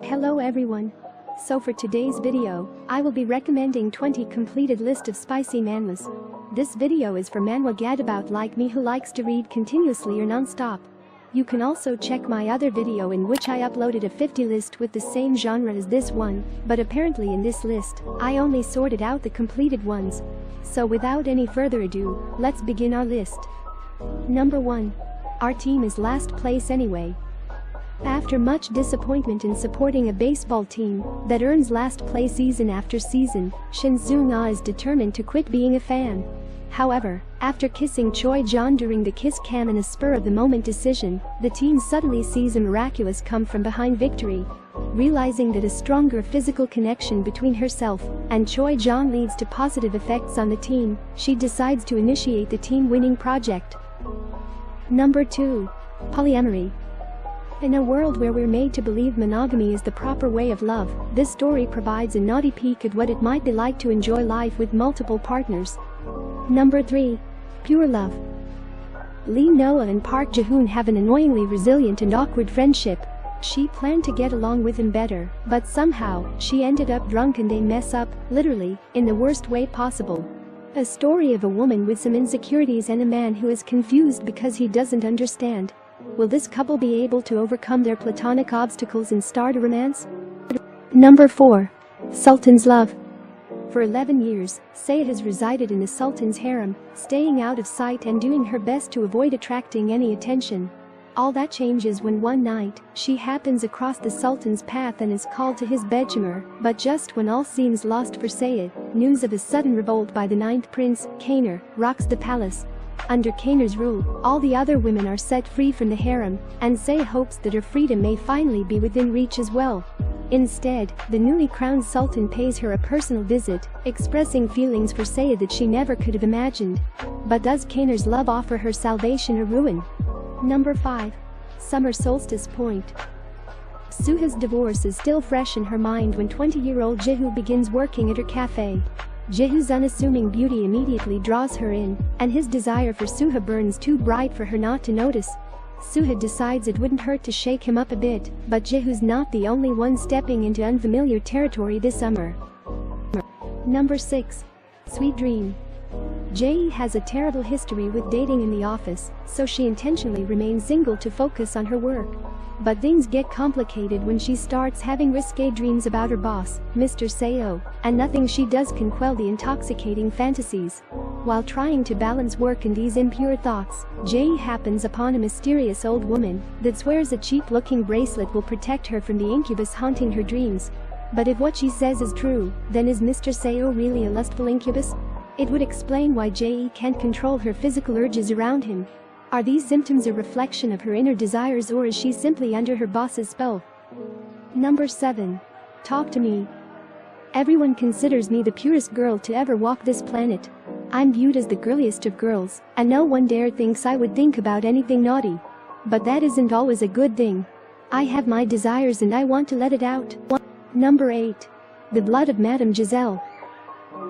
Hello everyone. So for today's video, I will be recommending 20 completed list of spicy manhwas. This video is for manhwa gadabout like me who likes to read continuously or non-stop. You can also check my other video in which I uploaded a 50 list with the same genre as this one, but apparently in this list, I only sorted out the completed ones. So without any further ado, let's begin our list. Number 1. Our team is last place anyway. After much disappointment in supporting a baseball team that earns last place season after season, Shin Seung-ah is determined to quit being a fan. However, after kissing Choi-jeon during the kiss cam in a spur-of-the-moment decision, the team suddenly sees a miraculous come-from-behind victory. Realizing that a stronger physical connection between herself and Choi-jeon leads to positive effects on the team, she decides to initiate the team-winning project. Number 2. Polyamory. In a world where we're made to believe monogamy is the proper way of love, this story provides a naughty peek at what it might be like to enjoy life with multiple partners. Number 3. Pure love. Lee Noah and Park Ji-hoon have an annoyingly resilient and awkward friendship. She planned to get along with him better, but somehow, she ended up drunk and they mess up, literally, in the worst way possible. A story of a woman with some insecurities and a man who is confused because he doesn't understand. Will this couple be able to overcome their platonic obstacles and start a romance? Number 4. Sultan's love. For 11 years, Seo has resided in the Sultan's harem, staying out of sight and doing her best to avoid attracting any attention. All that changes when one night, she happens across the Sultan's path and is called to his bedchamber, but just when all seems lost for Seo, news of a sudden revolt by the 9th prince, Kaner, rocks the palace. Under Kaner's rule, all the other women are set free from the harem, and Seo hopes that her freedom may finally be within reach as well. Instead, the newly crowned Sultan pays her a personal visit, expressing feelings for Seo that she never could have imagined. But does Kaner's love offer her salvation or ruin? Number 5. Summer Solstice Point. Suha's divorce is still fresh in her mind when 20-year-old Ji-hoo begins working at her cafe. Ji-hoo's unassuming beauty immediately draws her in, and his desire for Suha burns too bright for her not to notice. Suha decides it wouldn't hurt to shake him up a bit, but Ji-hoo's not the only one stepping into unfamiliar territory this summer. Number 6. Sweet Dream. Jae has a terrible history with dating in the office, so she intentionally remains single to focus on her work. But things get complicated when she starts having risque dreams about her boss, Mr. Seo, and nothing she does can quell the intoxicating fantasies. While trying to balance work and these impure thoughts, Jae happens upon a mysterious old woman that swears a cheap-looking bracelet will protect her from the incubus haunting her dreams. But if what she says is true, then is Mr. Seo really a lustful incubus? It would explain why Jae can't control her physical urges around him. Are these symptoms a reflection of her inner desires or is she simply under her boss's spell? Number 7. Talk to Me. Everyone considers me the purest girl to ever walk this planet. I'm viewed as the girliest of girls, and no one dare thinks I would think about anything naughty. But that isn't always a good thing. I have my desires and I want to let it out. Number 8. The Blood of Madame Giselle.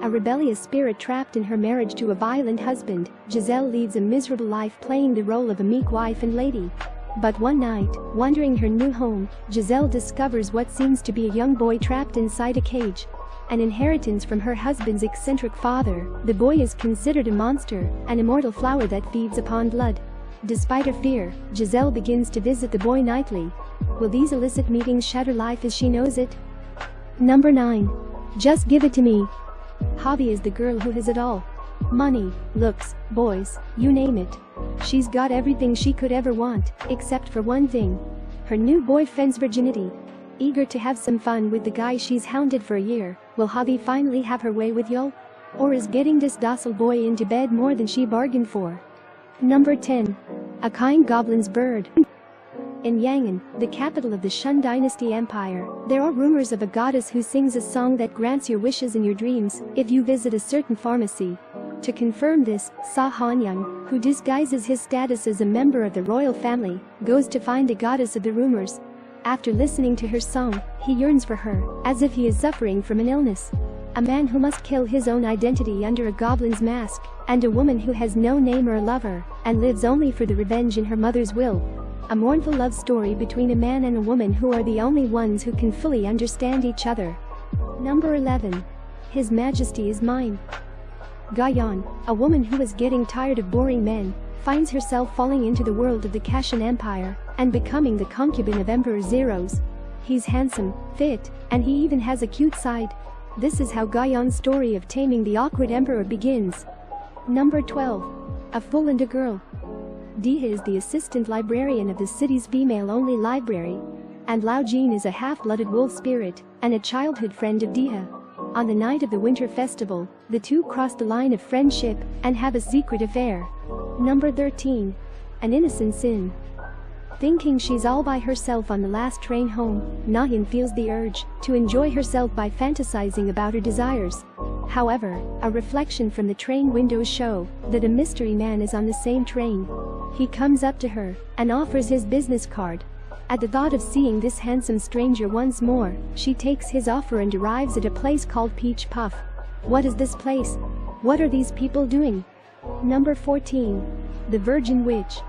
A rebellious spirit trapped in her marriage to a violent husband, Giselle leads a miserable life playing the role of a meek wife and lady. But one night, wandering her new home, Giselle discovers what seems to be a young boy trapped inside a cage. An inheritance from her husband's eccentric father, the boy is considered a monster, an immortal flower that feeds upon blood. Despite her fear, Giselle begins to visit the boy nightly. Will these illicit meetings shatter life as she knows it? Number 9. Just Give It to Me. Hobby is the girl who has it all. Money, looks, boys, you name it. She's got everything she could ever want, except for one thing. Her new boyfriend's virginity. Eager to have some fun with the guy she's hounded for a year, will Hobby finally have her way with Yo? Or is getting this docile boy into bed more than she bargained for? Number 10. A Kind Goblin's Bird. In Yangon, the capital of the Shun Dynasty Empire, there are rumors of a goddess who sings a song that grants your wishes in your dreams if you visit a certain pharmacy. To confirm this, Sa Hanyang, who disguises his status as a member of the royal family, goes to find the goddess of the rumors. After listening to her song, he yearns for her, as if he is suffering from an illness. A man who must kill his own identity under a goblin's mask, and a woman who has no name or lover, and lives only for the revenge in her mother's will. a mournful love story between a man and a woman who are the only ones who can fully understand each other. Number 11. His Majesty Is Mine. Gayan, a woman who is getting tired of boring men, finds herself falling into the world of the Kashan Empire and becoming the concubine of Emperor Zeros. He's handsome, fit, and he even has a cute side. This is how Gayan's story of taming the awkward emperor begins. Number 12. A Fool and a Girl. Diha is the assistant librarian of the city's female-only library, and Lao Jin is a half-blooded wolf spirit and a childhood friend of Diha. On the night of the winter festival, the two cross the line of friendship and have a secret affair. Number 13. An Innocent Sin. Thinking she's all by herself on the last train home, Nahin feels the urge to enjoy herself by fantasizing about her desires. However, a reflection from the train windows show that a mystery man is on the same train. He comes up to her and offers his business card. At the thought of seeing this handsome stranger once more, she takes his offer and arrives at a place called Peach Puff. What is this place? What are these people doing? Number 14. The Virgin Witch.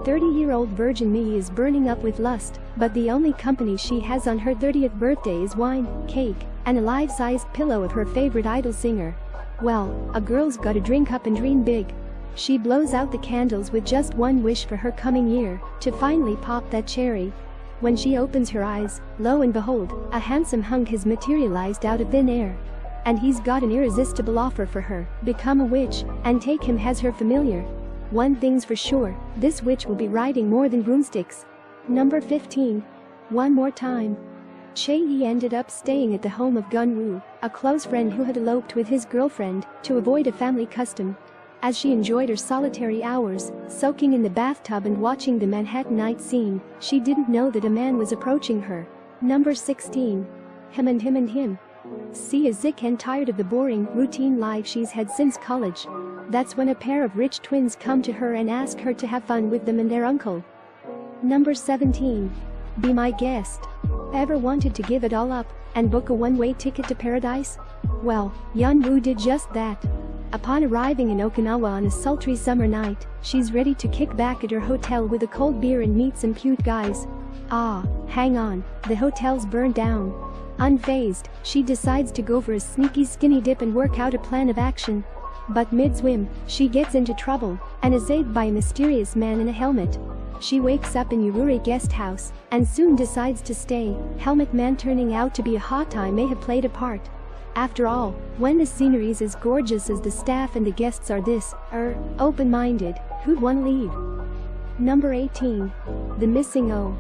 30-year-old Virgin Me is burning up with lust, but the only company she has on her 30th birthday is wine, cake, and a life-sized pillow of her favorite idol singer. Well, a girl's gotta drink up and dream big. She blows out the candles with just one wish for her coming year, to finally pop that cherry. When she opens her eyes, lo and behold, a handsome hunk has materialized out of thin air. And he's got an irresistible offer for her: become a witch and take him as her familiar. One thing's for sure, this witch will be riding more than broomsticks. Number 15. One More Time. Che-yi ended up staying at the home of Gun-woo, a close friend who had eloped with his girlfriend to avoid a family custom. As she enjoyed her solitary hours, soaking in the bathtub and watching the Manhattan night scene, she didn't know that a man was approaching her. Number 16. Him. See is sick and tired of the boring, routine life she's had since college. That's when a pair of rich twins come to her and ask her to have fun with them and their uncle. Number 17. Be My Guest. Ever wanted to give it all up and book a one-way ticket to paradise? Well, Yeon-woo did just that. Upon arriving in Okinawa on a sultry summer night, she's ready to kick back at her hotel with a cold beer and meet some cute guys. Ah, hang on, the hotel's burned down. Unfazed, she decides to go for a sneaky skinny dip and work out a plan of action. But mid-swim, she gets into trouble and is saved by a mysterious man in a helmet. She wakes up in Yururi guest house and soon decides to stay. Helmet man turning out to be a hottie may have played a part. After all, when the scenery is as gorgeous as the staff and the guests are this, open-minded, who'd wanna leave? Number 18. The Missing O.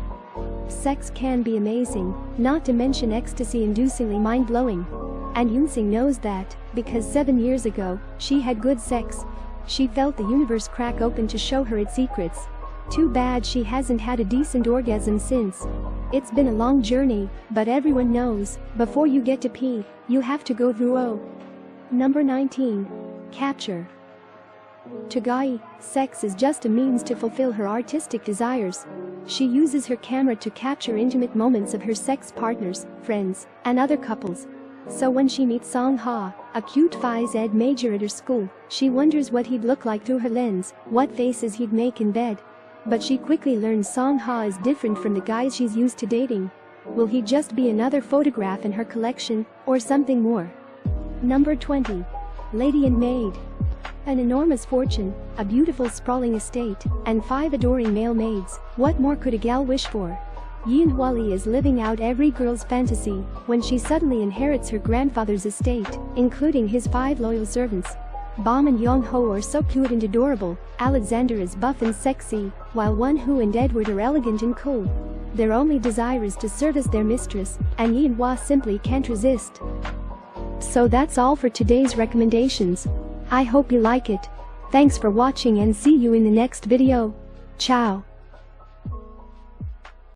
Sex can be amazing, not to mention ecstasy-inducingly mind-blowing. And Yoon-sing knows that, because 7 years ago, she had good sex. She felt the universe crack open to show her its secrets. Too bad she hasn't had a decent orgasm since. It's been a long journey, but everyone knows, before you get to P, you have to go through O. Number 19. Capture. To Gai, sex is just a means to fulfill her artistic desires. She uses her camera to capture intimate moments of her sex partners, friends, and other couples. So when she meets Song Ha, a cute phys ed major at her school, she wonders what he'd look like through her lens, what faces he'd make in bed. But she quickly learns Song Ha is different from the guys she's used to dating. Will he just be another photograph in her collection, or something more? Number 20. Lady and Maid. An enormous fortune, a beautiful sprawling estate, and 5 adoring male maids. What more could a gal wish for? Yin-hwa is living out every girl's fantasy when she suddenly inherits her grandfather's estate, including his 5 loyal servants. Bom and Yong-ho are so cute and adorable, Alexander is buff and sexy, while Won-hoo and Edward are elegant and cool. Their only desire is to service their mistress, and Yin-hwa simply can't resist. So that's all for today's recommendations. I hope you like it. Thanks for watching and see you in the next video. Ciao.